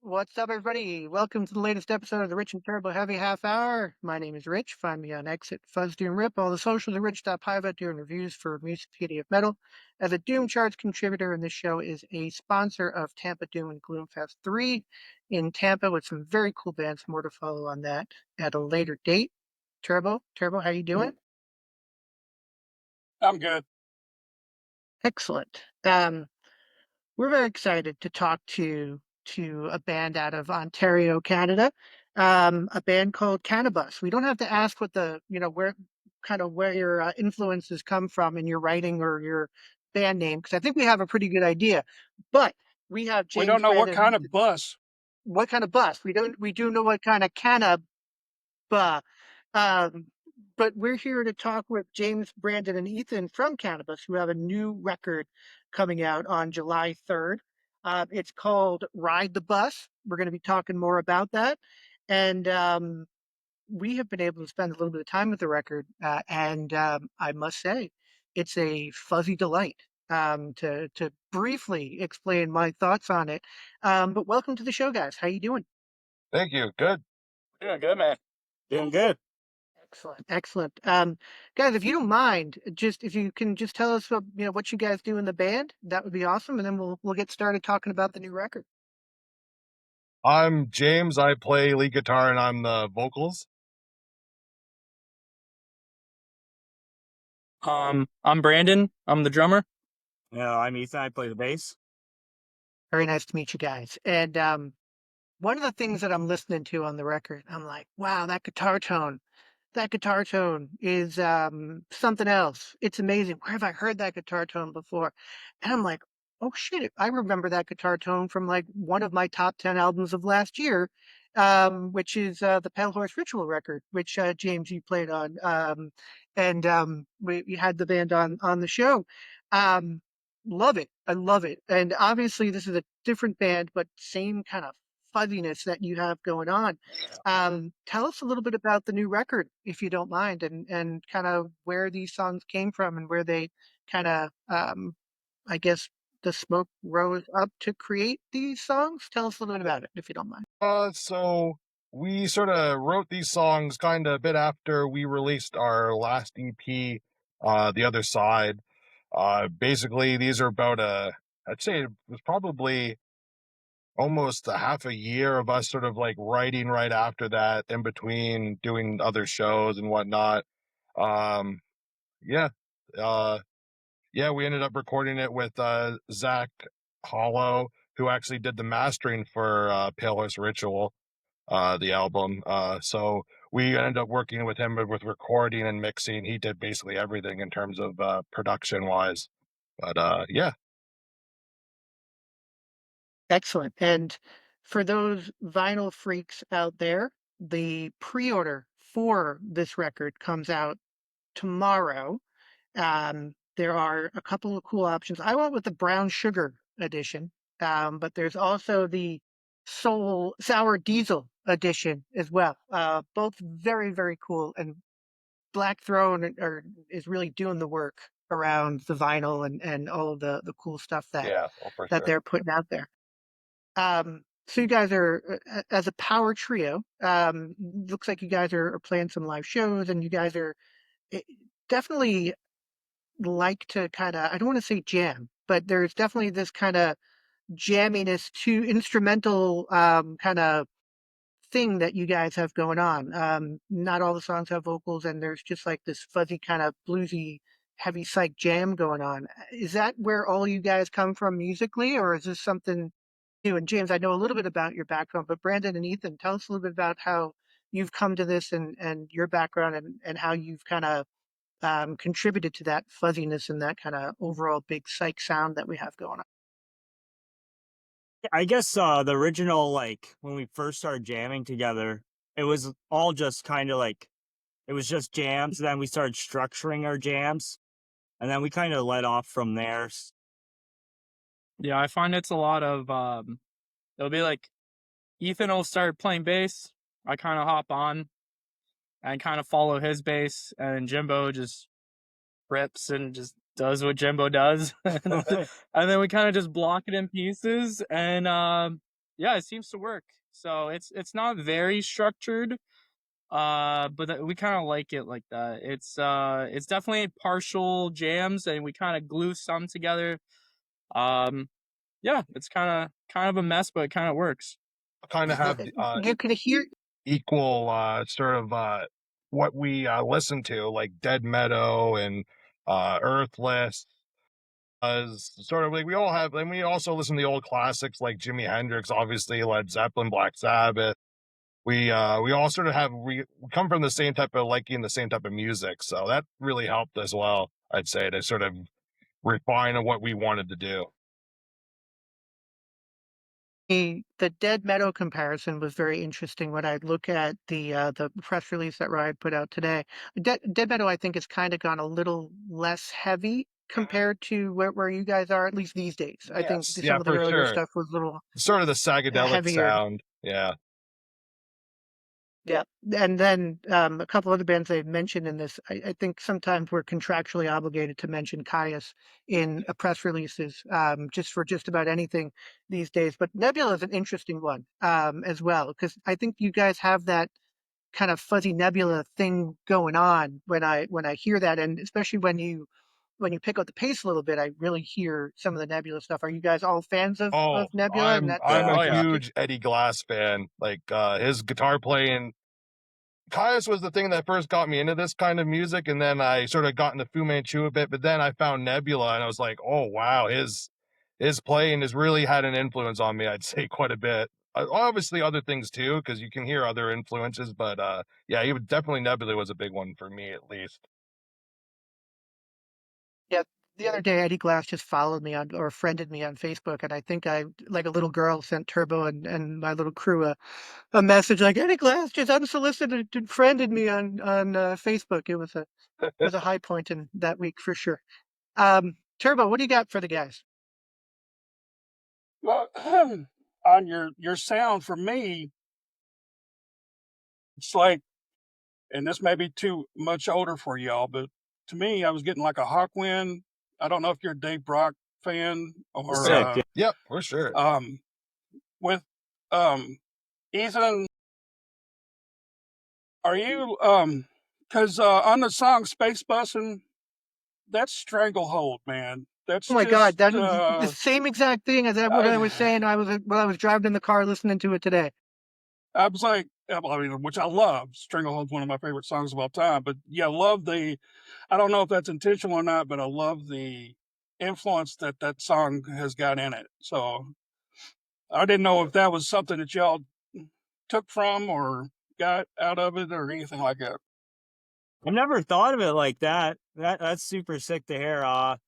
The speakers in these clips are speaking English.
What's up, everybody? Welcome to the latest episode of the Rich and Turbo Heavy Half Hour. My name is Rich. Find me on Exit, Fuzz, Doom, Rip, all the socials are Rich.Piva, doing reviews for Music City of Metal. As a Doom Charts contributor, and this show is a sponsor of Tampa Doom and Gloom Fest 3 in Tampa with some very cool bands. More to follow on that at a later date. Turbo, how you doing? I'm good. Excellent. We're very excited to talk to a band out of Ontario, Canada, a band called Cannabus. We don't have to ask what where your influences come from in your writing or your band name, because I think we have a pretty good idea. But we have We James don't know what Brandon. kind of bus. What kind of bus? We do know what kind of cannabis. Um, but we're here to talk with James, Brandon, and Ethan from Cannabis, who have a new record coming out on July 3rd. It's called Ride the Bus. We're going to be talking more about that. And we have been able to spend a little bit of time with the record. And I must say, it's a fuzzy delight to briefly explain my thoughts on it. But welcome to the show, guys. How you doing? Thank you. Good. Doing good, man. Doing good. Excellent, excellent. Guys, if you don't mind, just if you can just tell us what you guys do in the band, that would be awesome, and then we'll get started talking about the new record. I'm James. I play lead guitar and I'm the vocals. I'm Brandon. I'm the drummer. I'm Ethan. I play the bass. Very nice to meet you guys. And one of the things that I'm listening to on the record, I'm like, wow, that guitar tone is something else. It's amazing. Where have I heard that guitar tone before? And I'm like, oh shit, I remember that guitar tone from like one of my top 10 albums of last year, which is the Pale Horse Ritual record, which James, you played on. And we had the band on the show. Um, Love it. I love it. And obviously, this is a different band, but same kind of fuzziness that you have going on. Tell us a little bit about the new record, if you don't mind, and kind of where these songs came from and where they kind of, I guess, the smoke rose up to create these songs. Tell us a little bit about it, if you don't mind. So we sort of wrote these songs kind of a bit after we released our last EP, The Other Side. Basically, these are about I'd say it was probably almost a half a year of us sort of like writing right after that, in between doing other shows and whatnot. Um, yeah. Uh, Yeah, we ended up recording it with Zach Hollow, who actually did the mastering for Pale Horse Ritual, the album. So we ended up working with him with recording and mixing. He did basically everything in terms of production wise. But yeah. Excellent. And for those vinyl freaks out there, the pre-order for this record comes out tomorrow. There are a couple of cool options. I went with the brown sugar edition, but there's also the soul sour diesel edition as well. Both very, very cool. And Black Throne is really doing the work around the vinyl and all of the cool stuff Yeah, oh, for that sure. they're putting out there. So you guys are as a power trio. Looks like you guys are playing some live shows, and you guys are eh, definitely like to kind of, I don't want to say jam, but there's definitely this kind of jamminess to instrumental kind of thing that you guys have going on. Not all the songs have vocals, and there's just like this fuzzy kind of bluesy, heavy psych jam going on. Is that where all you guys come from musically, or is this something new? And James, I know a little bit about your background, but Brandon and Ethan, tell us a little bit about how you've come to this and your background and how you've kind of contributed to that fuzziness and that kind of overall big psych sound that we have going on. I guess the original, like when we first started jamming together, it was all just kind of like it was just jams. Then we started structuring our jams, and then we kind of let off from there. Yeah, I find it's a lot of it'll be like Ethan will start playing bass. I kind of hop on and kind of follow his bass, and Jimbo just rips and just does what Jimbo does. And then we kind of just block it in pieces, and yeah, it seems to work. So it's not very structured, but we kind of like it like that. It's definitely partial jams, and we kind of glue some together. Yeah, it's kind of a mess, but it kind of works. Kind of have You could hear equal sort of what we listen to, like Dead Meadow and Earthless. Sort of like we all have, and we also listen to the old classics like Jimi Hendrix, obviously Led Zeppelin, Black Sabbath. We all sort of have we come from the same type of liking the same type of music, so that really helped as well. I'd say to sort of refine on what we wanted to do. the Dead Meadow comparison was very interesting when I look at the press release that Riot put out today. Dead Meadow, I think, has kind of gone a little less heavy compared to where you guys are, at least these days. I think Yes, yeah, some of the for earlier sure. stuff was a little Sort of the psychedelic heavier. sound. Yeah. Yeah, and then a couple other bands they've mentioned in this. I think sometimes we're contractually obligated to mention Caius in a press releases, just for just about anything these days. But Nebula is an interesting one as well, because I think you guys have that kind of fuzzy Nebula thing going on when I hear that, and especially when you pick up the pace a little bit, I really hear some of the Nebula stuff. Are you guys all fans Oh, of Nebula and that I'm a Oh yeah. acoustic? huge Eddie Glass fan. Like his guitar playing. Caius was the thing that first got me into this kind of music, and then I sort of got into Fu Manchu a bit. But then I found Nebula, and I was like, oh wow, his playing has really had an influence on me. I'd say quite a bit. Obviously, other things too, because you can hear other influences. But yeah, he would definitely Nebula was a big one for me, at least. Yeah, the other day Eddie Glass just followed me on or friended me on Facebook, and I think I, like a little girl, sent Turbo and my little crew a message like Eddie Glass just unsolicited and friended me on Facebook. It was a high point in that week for sure. Turbo, what do you got for the guys? Well, on your sound for me, it's like, and this may be too much older for y'all, but to me, I was getting like a Hawkwind. I don't know if you're a Dave Brock fan or Sick. Yeah. Yep, for sure. with Ethan. Are you because on the song Space Bussin', that's Stranglehold, man. That's Oh my God, just that is the same exact thing as what I was saying. While I was driving in the car listening to it today. I was like, I mean, which I love. Stranglehold's one of my favorite songs of all time. But yeah, I don't know if that's intentional or not, but I love the influence that that song has got in it. So I didn't know if that was something that y'all took from or got out of it or anything like that. I've never thought of it like that. That's super sick to hear. I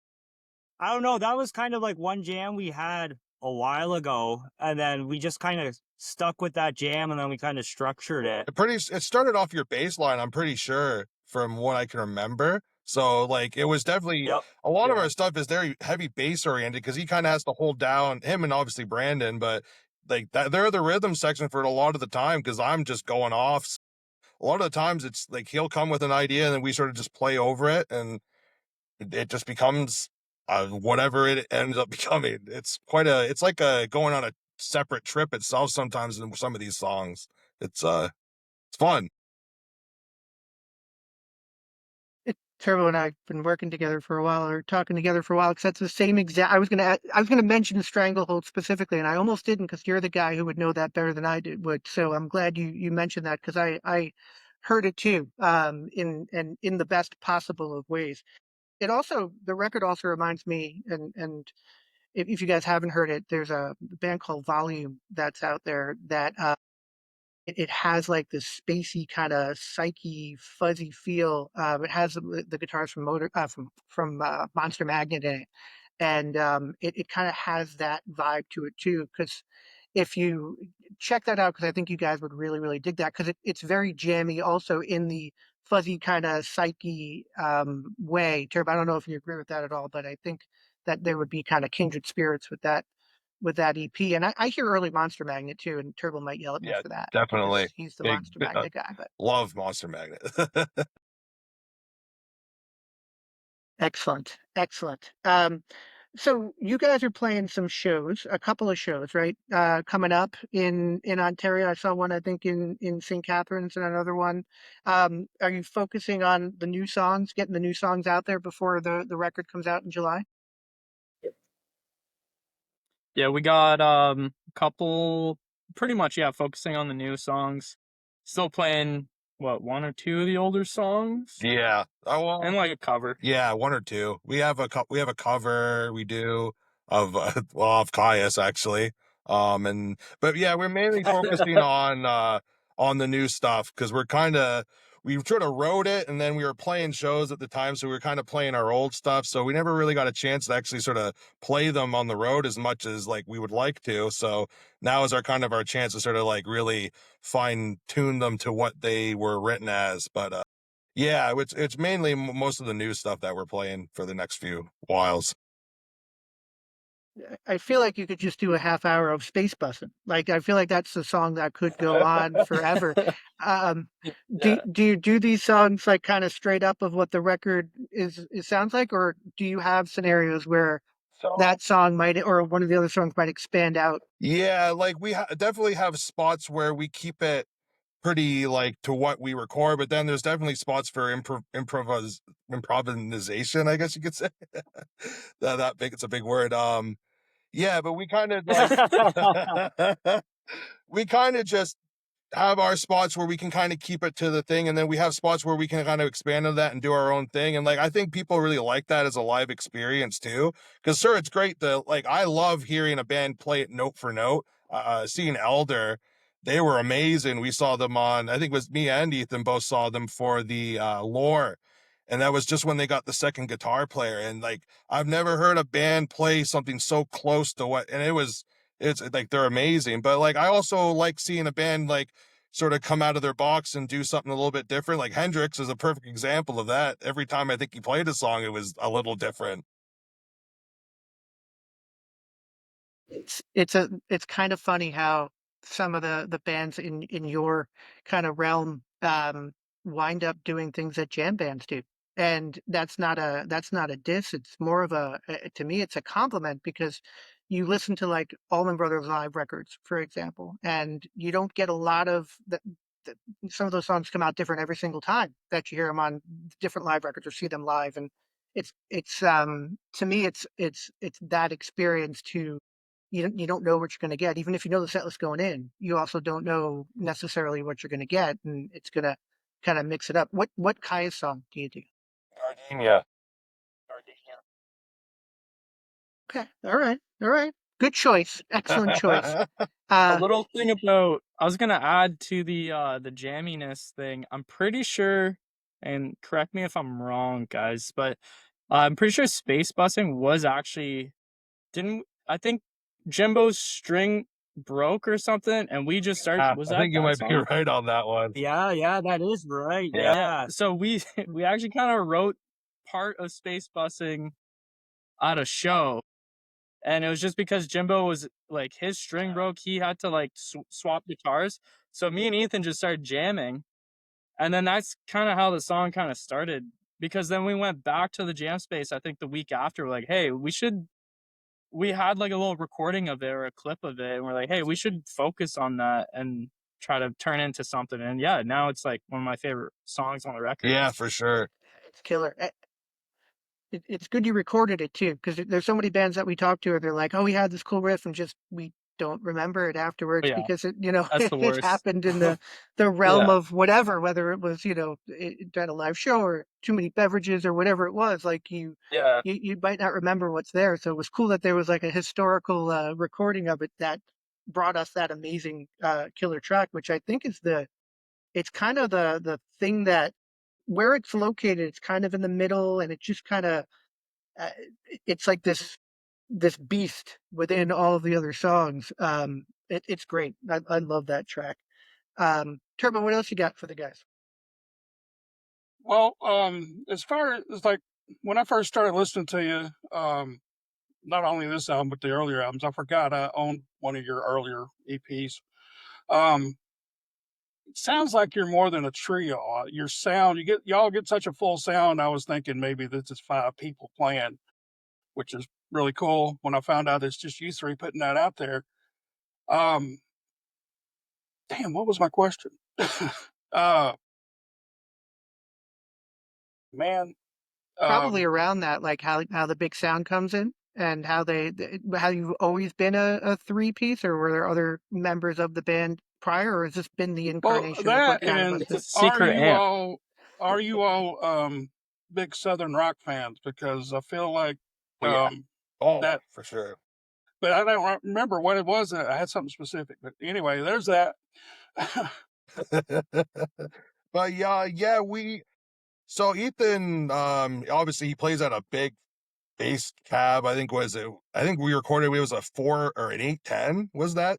don't know. That was kind of like one jam we had a while ago, and then we just kind of stuck with that jam, and then we kind of structured it. It started off your bass line, I'm pretty sure, from what I can remember. So like it was definitely Yep. a lot of Yeah. our stuff is very heavy bass oriented because he kind of has to hold down him and obviously Brandon, but like that they're the rhythm section for a lot of the time because I'm just going off. A lot of the times it's like he'll come with an idea and then we sort of just play over it and it just becomes whatever it ends up becoming. It's like going on a separate trip itself sometimes in some of these songs. It's fun. Turbo and I have been working together for a while, or talking together for a while, because that's the same exact. I was gonna mention Stranglehold specifically, and I almost didn't, because you're the guy who would know that better than I would. So I'm glad you mentioned that, because I heard it too, in the best possible of ways. The record also reminds me, and if you guys haven't heard it, there's a band called Volume that's out there that it has like this spacey kind of psyche fuzzy feel. It has the guitars from Monster Magnet in it, and it kind of has that vibe to it too. Because if you check that out, because I think you guys would really dig that, because it's very jammy, also in the fuzzy kind of psyche way. Turb, I don't know if you agree with that at all, but I think that there would be kind of kindred spirits with that EP. And I hear early Monster Magnet too, and Turbo might yell at me Yeah, for that definitely. because he's the Big, Monster Magnet guy. But love Monster Magnet. excellent, excellent. So you guys are playing some shows, a couple of shows, right? Coming up in Ontario. I saw one, I think, in St. Catharines, and another one. Are you focusing on the new songs, getting the new songs out there before the record comes out in July? Yeah, we got a couple, pretty much, yeah, focusing on the new songs. Still playing what, one or two of the older songs, Yeah. Oh and well. like a cover. Yeah, one or two. We have a cover we do of well, of Caius actually. And but yeah, we're mainly focusing on the new stuff because we sort of wrote it and then we were playing shows at the time, so we were kind of playing our old stuff. So we never really got a chance to actually sort of play them on the road as much as like we would like to. So now is our kind of our chance to sort of like really fine tune them to what they were written as. But yeah, it's mainly most of the new stuff that we're playing for the next few whiles. I feel like you could just do a half hour of space bussing. Like I feel like that's a song that could go on forever. Um, Yeah. do you do these songs like kind of straight up of what the record is it sounds like, or do you have scenarios where So that song might or one of the other songs might expand out? yeah, like definitely have spots where we keep it pretty like to what we record, but then there's definitely spots for improvisation, I guess you could say. That big, it's a big word. Yeah, but we kind of like we kind of just have our spots where we can kind of keep it to the thing, and then we have spots where we can kind of expand on that and do our own thing. And like I think people really like that as a live experience too, because sure, it's great to like I love hearing a band play it note for note. Seeing Elder, they were amazing. We saw them on, I think it was me and Ethan both saw them for the Lore, and that was just when they got the second guitar player. And like I've never heard a band play something so close to what, and it's like they're amazing. But like I also like seeing a band like sort of come out of their box and do something a little bit different. Like Hendrix is a perfect example of that. Every time I think he played a song, it was a little different. It's kind of funny how some of the bands in your kind of realm wind up doing things that jam bands do. And that's not a diss. It's more of to me it's a compliment because you listen to like Allman Brothers live records, for example, and you don't get a lot of the some of those songs come out different every single time that you hear them on different live records or see them live. And it's to me it's that experience to you don't know what you're going to get. Even if you know the set list going in, you also don't know necessarily what you're going to get, and it's going to kind of mix it up. What Kaya song do you do? Gardenia. Okay, all right, good choice, excellent choice. A Uh, little thing about, I was gonna add to the jamminess thing. I'm pretty sure, and correct me if I'm wrong, guys, but I'm pretty sure space busing was actually, didn't I think Jimbo's string broke or something, and we just started. Yeah, Was I that think you that might be song? right on that one. Yeah, yeah, that is right. Yeah. Yeah. Yeah. So we we actually kind of wrote part of space busing at a show, and it was just because Jimbo was like his string broke, he had to like swap guitars. So me and Ethan just started jamming, and then that's kind of how the song kind of started. Because then we went back to the jam space. I think the week after, we're like, hey, we should. We had like a little recording of it or a clip of it, and we're like, hey, we should focus on that and try to turn into something. And yeah, now it's like one of my favorite songs on the record. Yeah, for sure. it's killer. It's good you recorded it too, because there's so many bands that we talk to, and they're like, "Oh, we had this cool riff," and just we don't remember it Oh, afterwards yeah, because that's the it worst. happened in the realm Yeah, of whatever, whether it was at a live show or too many beverages or whatever it was. Like yeah. you might not remember what's there. So it was cool that there was like a historical recording of it that brought us that amazing killer track, which I think is it's kind of the thing that where it's located. It's kind of in the middle, and it just kind of uh, it's like this beast within all of the other songs. It's great. I love that track. Turbo, what else you got for the guys? Well, as far as like when I first started listening to you, not only this album but the earlier albums, I forgot I owned one of your earlier EPs. Um, it sounds like you're more than a trio. Your sound, y'all get such a full sound. I was thinking maybe this is five people playing, which is really cool. When I found out it's just you three putting that out there. Damn, what was my question? uh, man, Probably um, around that, like how the big sound comes in and how you've always been a three piece, or were there other members of the band prior, or has this been the well, incarnation of what that Cannabis and It's a is? are secret you amp. all are you all big Southern rock fans? Because I feel like Oh yeah. Oh, that, for sure. but I don't remember what it was. I had something specific, but anyway, there's that. But yeah, so Ethan, obviously he plays at a big bass cab. I think we recorded, it was a 4 or an 810. Was that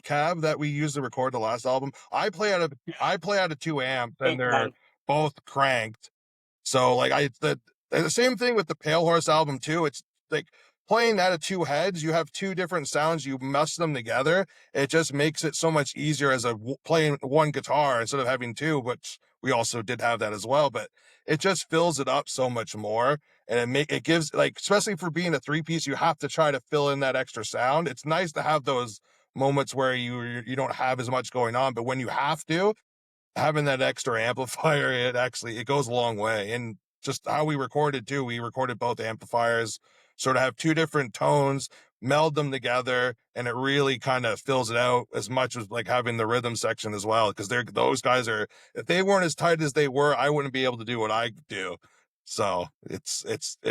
cab that we used to record the last album? I play out of 2 amps and they're 810. both cranked. So like the same thing with the Pale Horse album too. It's like playing out of 2 heads. You have 2 different sounds. You mess them together. It just makes it so much easier as playing one guitar instead of having 2. Which we also did have that as well. But it just fills it up so much more, and it gives, like, especially for being a 3-piece, you have to try to fill in that extra sound. It's nice to have those moments where you don't have as much going on, but when you have to, having that extra amplifier, it goes a long way. And just how we recorded too, we recorded both amplifiers, sort of have 2 different tones, meld them together, and it really kind of fills it out, as much as like having the rhythm section as well. Because those guys are, if they weren't as tight as they were, I wouldn't be able to do what I do. So it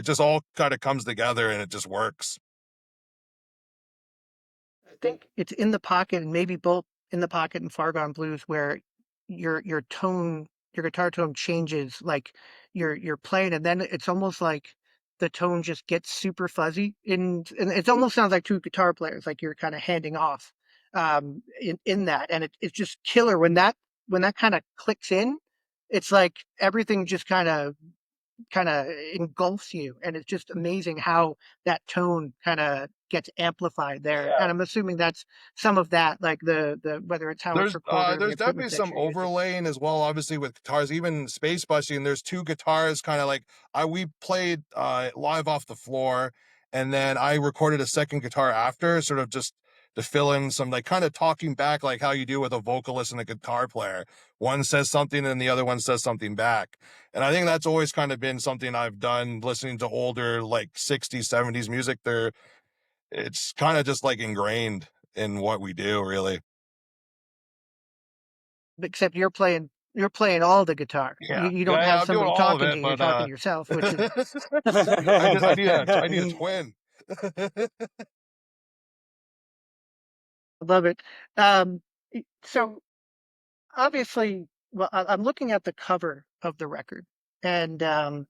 just all kind of comes together and it just works. I think it's In the Pocket, and maybe both In the Pocket and Far Gone Blues, where your tone, your guitar tone changes, like you're playing, and then it's almost like the tone just gets super fuzzy, and it almost sounds like 2 guitar players, like you're kind of handing off in that, and it's just killer when that kind of clicks in. It's like everything just kind of engulfs you, and it's just amazing how that tone kind of gets amplified there. And Yeah. I'm assuming that's some of that, like the whether it's how it's recorded or the There's equipment definitely that some you're using. overlaying as well, obviously with guitars, even space busting. There's 2 guitars, kind of like, we played live off the floor, and then I recorded a second guitar after, sort of just to fill in some, like, kind of talking back, like how you do with a vocalist and a guitar player. One says something and the other one says something back. And I think that's always kind of been something I've done listening to older, like 60s, 70s music. It's kind of just like ingrained in what we do, really. Except you're playing all the guitar. Yeah, You don't yeah, have I'm doing somebody all of talking to it, you. You're but talking to yourself, which is I need a twin. I love it. Um, so obviously, well, I'm looking at the cover of the record, and I'm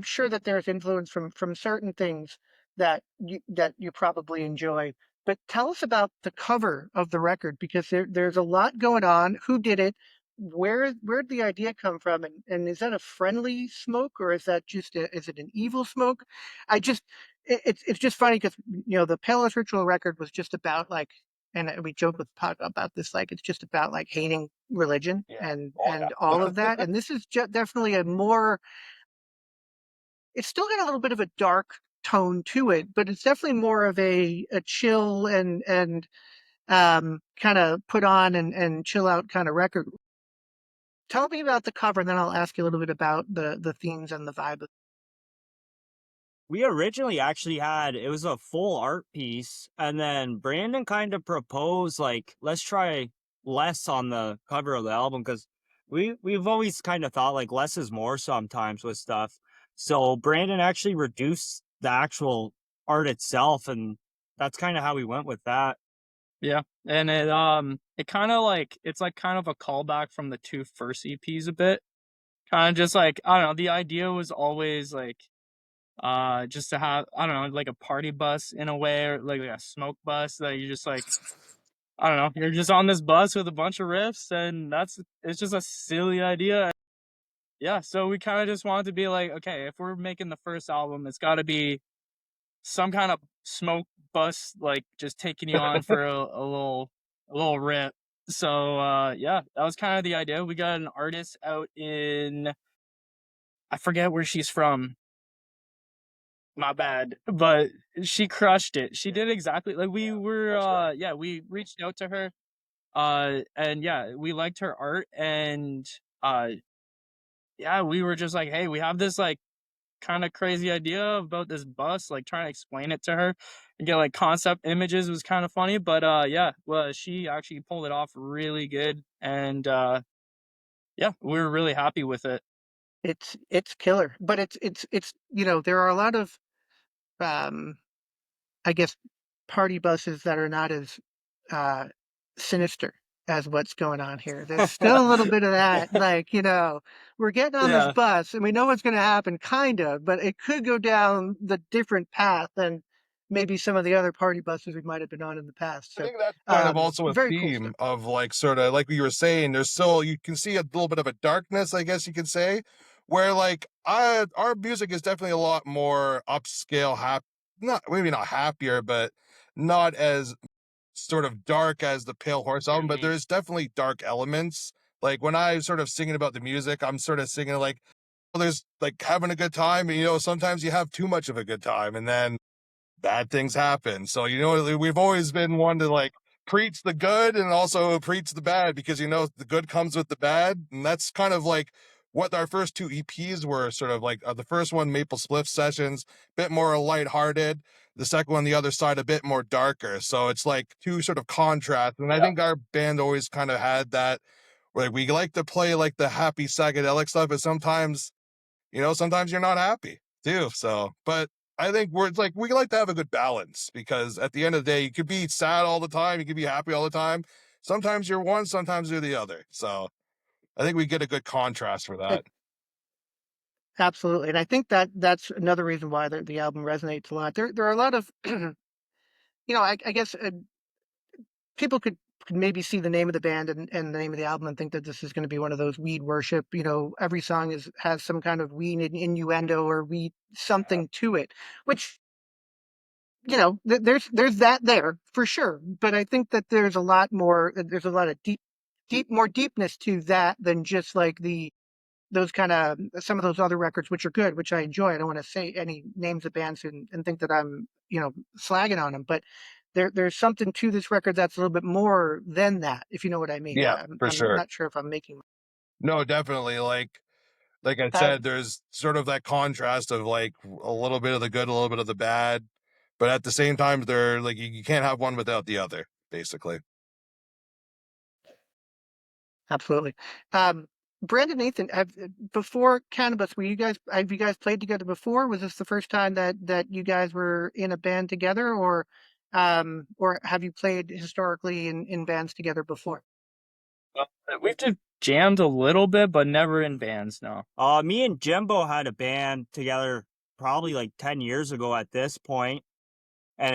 sure that there's influence from certain things that you probably enjoy. But tell us about the cover of the record, because there's a lot going on. Who did it? Where'd the idea come from? And is that a friendly smoke, or is that is it an evil smoke? I just it's just funny because the Palace Ritual record was just about, like, and we joke with Pot about this, like it's just about like hating religion Yeah. and Oh and yeah. all of that. And this is definitely a more, it's still got a little bit of a dark tone to it, but it's definitely more of a chill and kind of put on and chill out kind of record. Tell me about the cover, and then I'll ask you a little bit about the themes and the vibe. We originally actually had, it was a full art piece, and then Brandon kind of proposed, like, let's try less on the cover of the album, because we've always kind of thought like less is more sometimes with stuff. So Brandon actually reduced the actual art itself, and that's kind of how we went with that. Yeah, and it kind of like, it's like kind of a callback from the 2 first EPs a bit. Kind of just like, I don't know, the idea was always like just to have, I don't know, like a party bus in a way, or like a smoke bus that you just like, I don't know, you're just on this bus with a bunch of riffs, and it's just a silly idea. Yeah, so we kind of just wanted to be like, okay, if we're making the first album, it's got to be some kind of smoke bus, like just taking you on for a little rip. So yeah, that was kind of the idea. We got an artist out in, I forget where she's from. My bad. But she crushed it. She did exactly like we were we reached out to her and yeah, we liked her art and uh yeah, we were just like, "Hey, we have this like kind of crazy idea about this bus," like trying to explain it to her and get like concept images was kind of funny, but yeah, well, she actually pulled it off really good and yeah, we were really happy with it. It's killer, but it's there are a lot of um I guess party buses that are not as uh sinister as what's going on here. There's still a little bit of that, like, we're getting on this Yeah. bus and we know what's going to happen, kind of, but it could go down the different path than maybe some of the other party buses we might have been on in the past. I So, think that's kind of also a very cool theme stuff. of like sort of like you were saying, there's still you can see a little bit of a darkness, I guess you could say, where like our music is definitely a lot more upscale, not maybe not happier, but not as sort of dark as the Pale Horse album, but there's definitely dark elements. Like when I sort of singing about the music, I'm sort of singing like, well, there's like having a good time, and sometimes you have too much of a good time, and then bad things happen. So, we've always been one to like preach the good and also preach the bad because, the good comes with the bad. And that's kind of like what our first two EPs were sort of like. The first one, Maple Spliff Sessions, bit more lighthearted. The second one, The Other Side, a bit more darker. So it's like two sort of contrasts. And I think our band always kind of had that where we like to play like the happy psychedelic stuff, but sometimes you're not happy too. So, but I think it's like we like to have a good balance because at the end of the day, you could be sad all the time, you could be happy all the time. Sometimes you're one, sometimes you're the other. So I think we get a good contrast for It, that. absolutely, and I think that that's another reason why the album resonates a lot. There are a lot of, I guess people could maybe see the name of the band and the name of the album and think that this is going to be one of those weed worship. Every song has some kind of weed innuendo or weed something to it, which there's that there for sure. But I think that there's a lot more. There's a lot of more deepness to that than just like those kind of some of those other records, which are good, which I enjoy. I don't want to say any names of bands and think that I'm slagging on them, but there's something to this record that's a little bit more than that, if you know what I mean. Yeah, for I'm sure. not sure if I'm making. No, definitely. Like I Uh, said, there's sort of that contrast of like a little bit of the good, a little bit of the bad, but at the same time, they're like you can't have one without the other, basically. Absolutely. Um, Brandon, Nathan, before Cannabis, have you guys played together before? Was this the first time that you guys were in a band together, or have you played historically in bands together before? We've just jammed a little bit, but never in bands, no. Me and Jimbo had a band together probably like 10 years ago at this point, and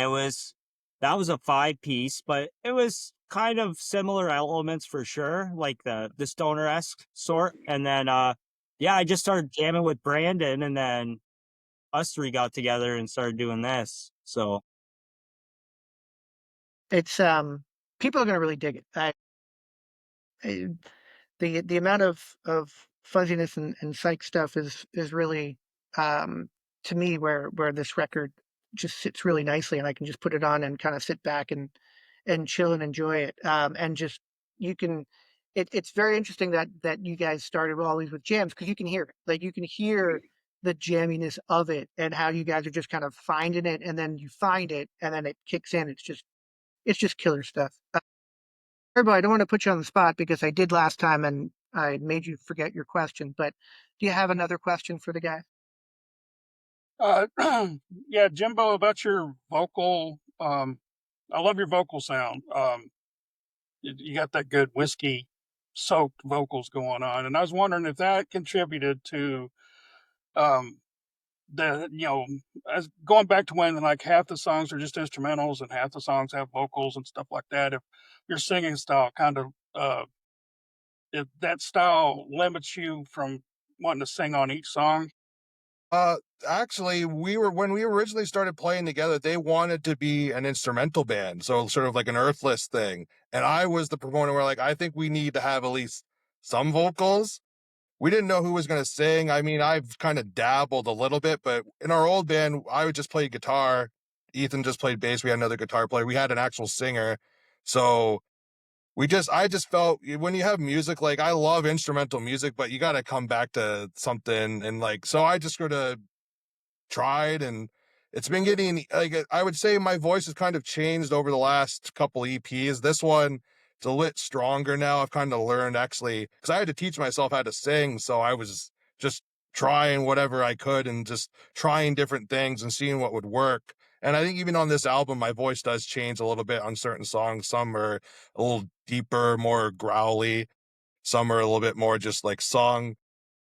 that was a 5-piece, but it was kind of similar elements for sure, like the stoner-esque sort. And then yeah, I just started jamming with Brandon, and then us three got together and started doing this. So It's people are gonna really dig it. I the amount of fuzziness and psych stuff is really um to me where this record just sits really nicely and I can just put it on and kind of sit back and chill and enjoy it. And just you can it's very interesting that you guys started always with jams because you can hear it. Like you can hear the jamminess of it and how you guys are just kind of finding it and then you find it and then it kicks in. It's just killer stuff. Herbo, I don't want to put you on the spot because I did last time and I made you forget your question, but do you have another question for the guy? Uh, yeah, Jimbo, about your vocal. I love your vocal sound. You got that good whiskey soaked vocals going on, and I was wondering if that contributed to um, as going back to when like half the songs are just instrumentals and half the songs have vocals and stuff like that. If your singing style kind of if that style limits you from wanting to sing on each song. Uh, Actually, when we originally started playing together, they wanted to be an instrumental band, so sort of like an Earthless thing. And I was the proponent where like I think we need to have at least some vocals. we didn't know who was going to sing. I mean, I've kind of dabbled a little bit, but in our old band, I would just play guitar. Ethan just played bass. We had another guitar player. We had an actual singer. So I just felt when you have music, like I love instrumental music, but you got to come back to something. And like, so I just sort of tried, and it's been getting, like, I would say my voice has kind of changed over the last couple EPs. This one, it's a lit stronger now. I've kind of learned, actually, because I had to teach myself how to sing, so I was just trying whatever I could and just trying different things and seeing what would work. And I think even on this album, my voice does change a little bit on certain songs. Some are a little deeper, more growly. Some are a little bit more just like sung.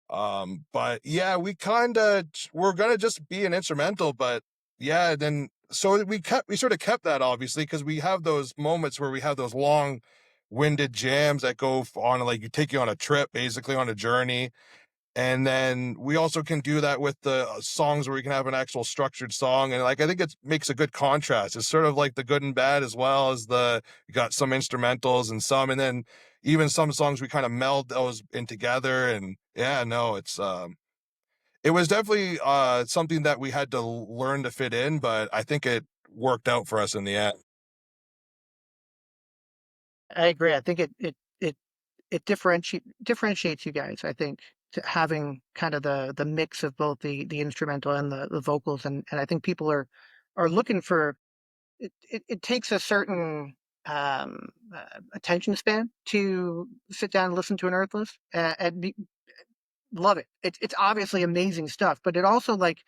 But yeah, we're gonna just be an instrumental, but yeah, then so we sort of kept that, obviously, because we have those moments where we have those long winded jams that go on, like, you take you on a trip, basically on a journey. And then we also can do that with the songs where we can have an actual structured song. And like, I think it makes a good contrast. It's sort of like the good and bad, as well as you got some instrumentals and some, and then even some songs we kind of meld those in together. And yeah, no, it was definitely something that we had to learn to fit in, but I think it worked out for us in the end. I agree. I think it differentiates you guys, I think, to having kind of the mix of both the instrumental and the vocals, and I think people are looking for it takes a certain attention span to sit down and listen to an Earthless, love it. It's obviously amazing stuff, but it also, like,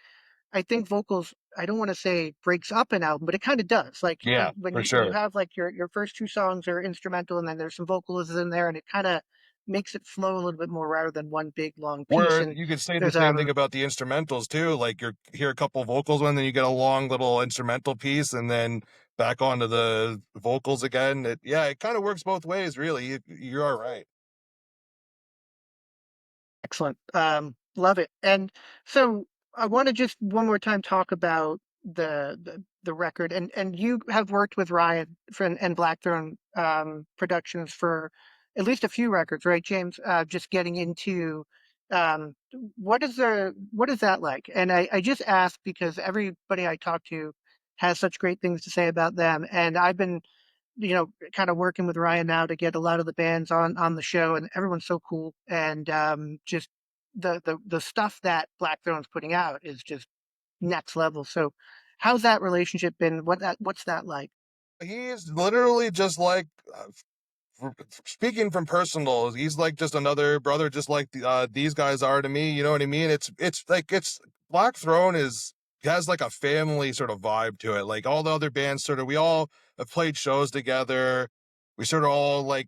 I think vocals, I don't want to say breaks up an album, but it kind of does. Like, Yeah, when for you sure. have like your first two songs are instrumental, and then there's some vocals in there, and it kind of makes it flow a little bit more rather than one big long piece. Where And you could say the there's same thing about the instrumentals too. Like, you hear a couple vocals, and then you get a long little instrumental piece, and then back onto the vocals again. Yeah, it kind of works both ways, really. You are right. excellent. Love it. And so I want to just one more time talk about the record. And you have worked with Ryan and Blackthorn Productions for at least a few records, right, James? Just getting into um, what is that like? And I just ask because everybody I talk to has such great things to say about them, and I've been, kind of working with Ryan now to get a lot of the bands on the show, and everyone's so cool. And just the stuff that Blackthrone's putting out is just next level. So, how's that relationship been? What's that like? He's literally just like, speaking from personal, he's like just another brother, just like these guys are to me. You know what I mean? It's like, it's Black Throne has like a family sort of vibe to it. Like all the other bands, sort of, we all have played shows together. We sort of all like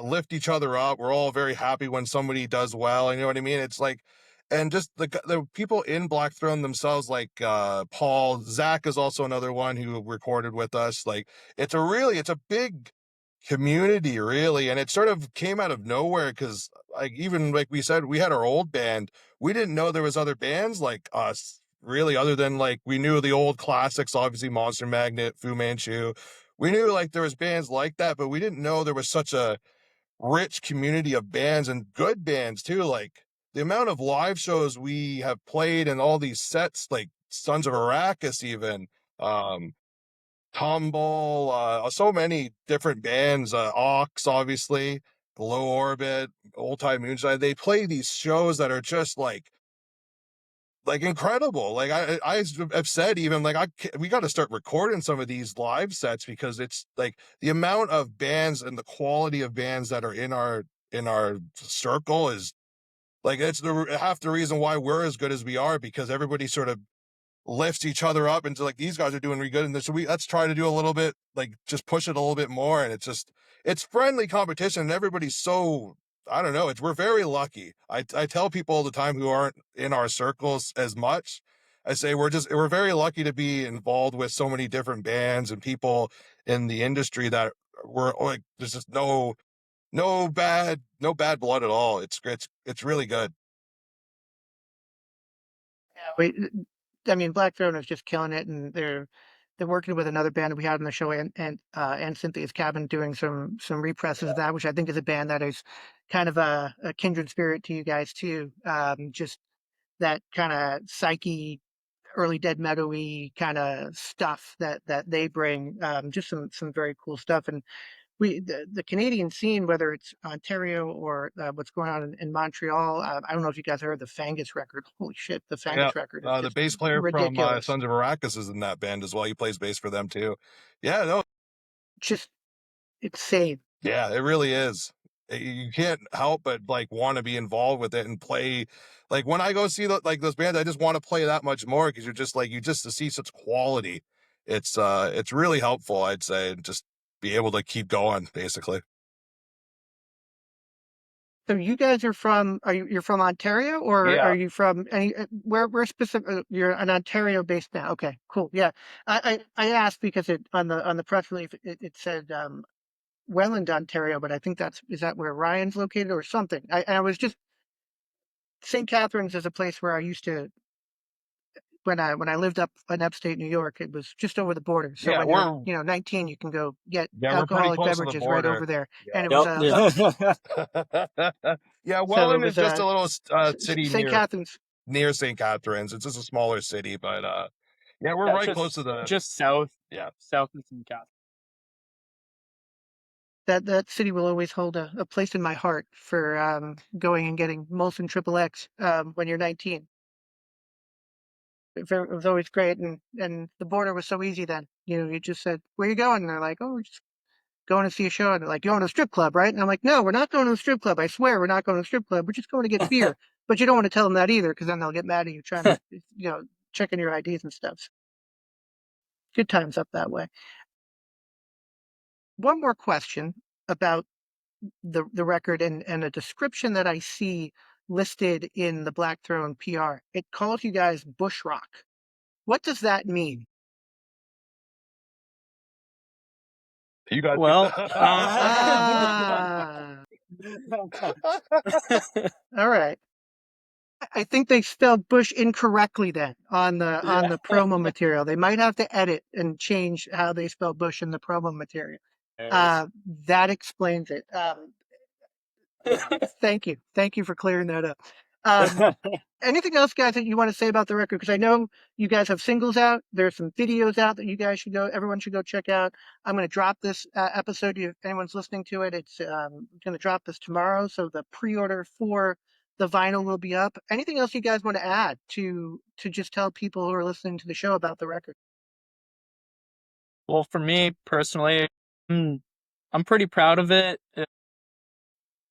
lift each other up. We're all very happy when somebody does well. You know what I mean? It's like, and just the people in Black Throne themselves, like Paul, Zach is also another one who recorded with us. Like, it's a big community, really, and it sort of came out of nowhere, because like, even like we said, we had our old band. We didn't know there was other bands like us, really, other than like we knew the old classics, obviously Monster Magnet, Fu Manchu. We knew like there was bands like that, but we didn't know there was such a rich community of bands, and good bands too. Like, the amount of live shows we have played and all these sets, like Sons of Arrakis, even um Tomball, so many different bands, Ox, obviously, Low Orbit, Old Time Moonshine. They play these shows that are just like incredible. Like, I have said, even like, we got to start recording some of these live sets, because it's like the amount of bands and the quality of bands that are in our circle is like, it's half the reason why we're as good as we are, because everybody sort of lifts each other up into like, these guys are doing really good, and so let's try to do a little bit, like, just push it a little bit more. And it's friendly competition, and everybody's so, I don't know, we're very lucky. I tell people all the time who aren't in our circles as much, I say we're very lucky to be involved with so many different bands and people in the industry, that we're like, there's just no bad blood at all. It's really good. Yeah, I mean, Black Throne is just killing it, and they're they're working with another band that we had on the show, and Cynthia's Cabin, doing some represses of that, which I think is a band that is kind of a kindred spirit to you guys too. Just that kind of psyche, early dead metal-y kind of stuff that they bring. Just some very cool stuff. And the Canadian scene, whether it's Ontario or what's going on in Montreal, I don't know if you guys heard the Fangus record. Holy shit, the Yeah. Fangus record is The just bass player from ridiculous. Sons of Arrakis is in that band as well. He plays bass for them too. Yeah, no, Just insane. yeah, it really is. You can't help but like want to be involved with it and play. Like when I go see like those bands, I just want to play that much more because you're just like you just to see such quality. It's really helpful, I'd say, just be able to keep going basically. So you guys are from, you're from Ontario, or Yeah. are you from any, where specific, you're an Ontario based now? Okay, cool. Yeah. I asked because on the press release, it said, Welland, Ontario, but I think is that where Ryan's located or something? I was just, St. Catharines is a place where I used to, when I lived up in upstate New York, it was just over the border. So Yeah, when you're, 19, you can go get we're pretty alcoholic close to the beverages right border. over there. Yeah. And it was Yeah, so it Welland is was just a little city St. Catharines. near St. Catharines. It's just a smaller city, but yeah, we're Yeah, right close to the just south yeah. south of St. Catharines. That city will always hold a place in my heart for going and getting Molson Triple X when you're 19. It was always great, and the border was so easy then. You just said, "Where you going?" And they're like, "Oh, we're just going to see a show." And they're like, "Going to a strip club, right?" And I'm like, "No, we're not going to a strip club. I swear, we're not going to a strip club. We're just going to get beer." But you don't want to tell them that either, because then they'll get mad at you trying to, checking your IDs and stuff. Good times up that way. One more question about the record and a description that I see listed in the Black Throne PR. It calls you guys Busch Rock. What does that mean? You guys Well, Ah, all right. I think they spelled Bush incorrectly then on the promo material. They might have to edit and change how they spell Bush in the promo material. That explains it. Thank you for clearing that up. Anything else, guys, that you want to say about the record? Because I know you guys have singles out. There's some videos out that everyone should go check out. I'm going to drop this episode. If anyone's listening to it, it's going to drop this tomorrow. So the pre-order for the vinyl will be up. Anything else you guys want to add to just tell people who are listening to the show about the record? Well, for me personally, I'm pretty proud of it.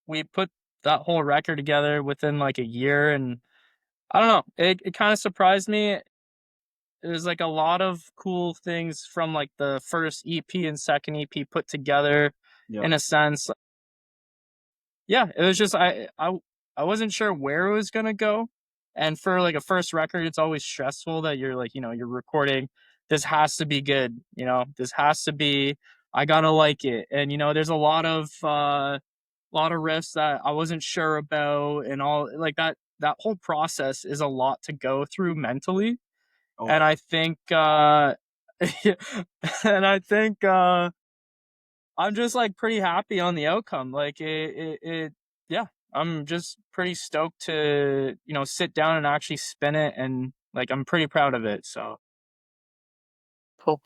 We put that whole record together within like a year, and I don't know, it kind of surprised me. There's like a lot of cool things from like the first EP and second EP put together in a sense. Yeah, it was just I wasn't sure where it was gonna go. And for like a first record, it's always stressful that you're like, you're recording. This has to be good, this has to be, I gotta like it. And there's a lot of riffs that I wasn't sure about, and all like that whole process is a lot to go through mentally. And I think and I think I'm just like pretty happy on the outcome. Like yeah, I'm just pretty stoked to, sit down and actually spin it, and like I'm pretty proud of it. So Cool.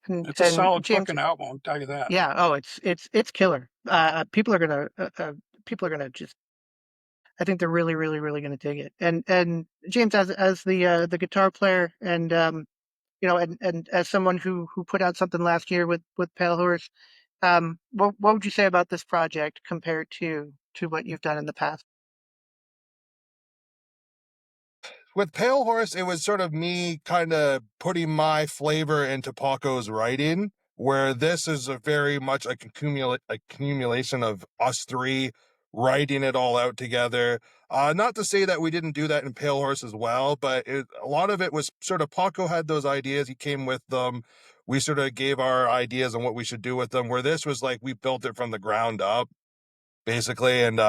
It's a solid James, fucking album, I'll tell you that. yeah. Oh, it's killer. People are gonna just. I think they're really, really, really gonna dig it. And James, as the guitar player, and and as someone who put out something last year with Pale Horse, what would you say about this project compared to what you've done in the past? With Pale Horse, it was sort of me kind of putting my flavor into Paco's writing, where this is a very much like accumulation of us three writing it all out together. Not to say that we didn't do that in Pale Horse as well, but a lot of it was sort of Paco had those ideas. He came with them. We sort of gave our ideas on what we should do with them, where this was like we built it from the ground up, basically. And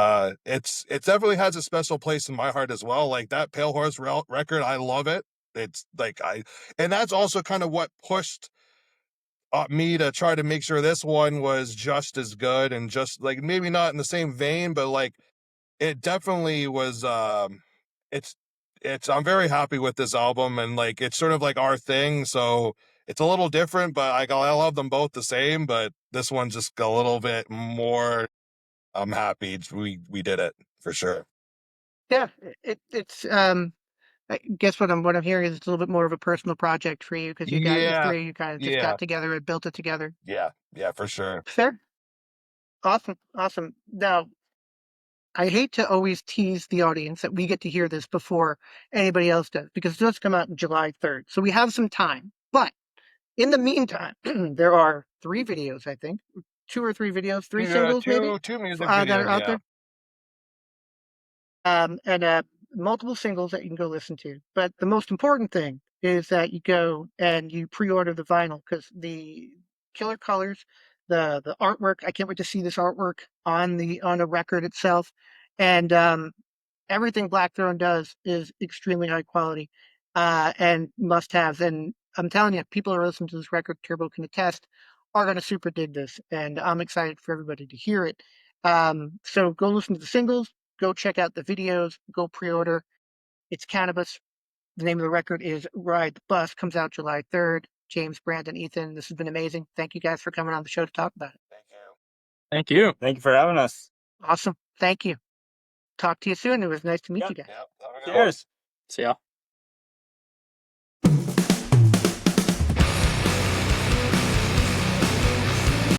it definitely has a special place in my heart as well. Like that Pale Horse record, I love it. It's like and that's also kind of what pushed me to try to make sure this one was just as good, and just like maybe not in the same vein, but like it definitely was. It's I'm very happy with this album, and like it's sort of like our thing, so it's a little different, but I love them both the same, but this one's just a little bit more. I'm happy we did it for sure. Yeah, it's I guess what I'm hearing is it's a little bit more of a personal project for you because the Yeah, three of you kind of just yeah, got together and built it together. yeah, for sure. Fair, awesome, awesome. Now, I hate to always tease the audience that we get to hear this before anybody else does because it does come out July 3rd, so we have some time. But in the meantime, there are 3 videos, I think, 2 or 3 videos, 3 singles maybe Two music that are videos, out yeah. there. And multiple singles that you can go listen to. But the most important thing is that you go and you pre-order the vinyl because the killer colors, the artwork. I can't wait to see this artwork on a record itself, and everything Black Throne does is extremely high quality and must haves. And I'm telling you, people who are listening to this record, Turbo can attest, are going to super dig this. And I'm excited for everybody to hear it. So go listen to the singles, go check out the videos, go pre order. It's Cannabus. The name of the record is Ride the Bus, comes out July 3rd. James, Brandon, Ethan, this has been amazing. Thank you guys for coming on the show to talk about it. Thank you. Thank you. Thank you for having us. Awesome. Thank you. Talk to you soon. It was nice to meet Yep. you guys. Yeah, have a good one. Cheers. See ya.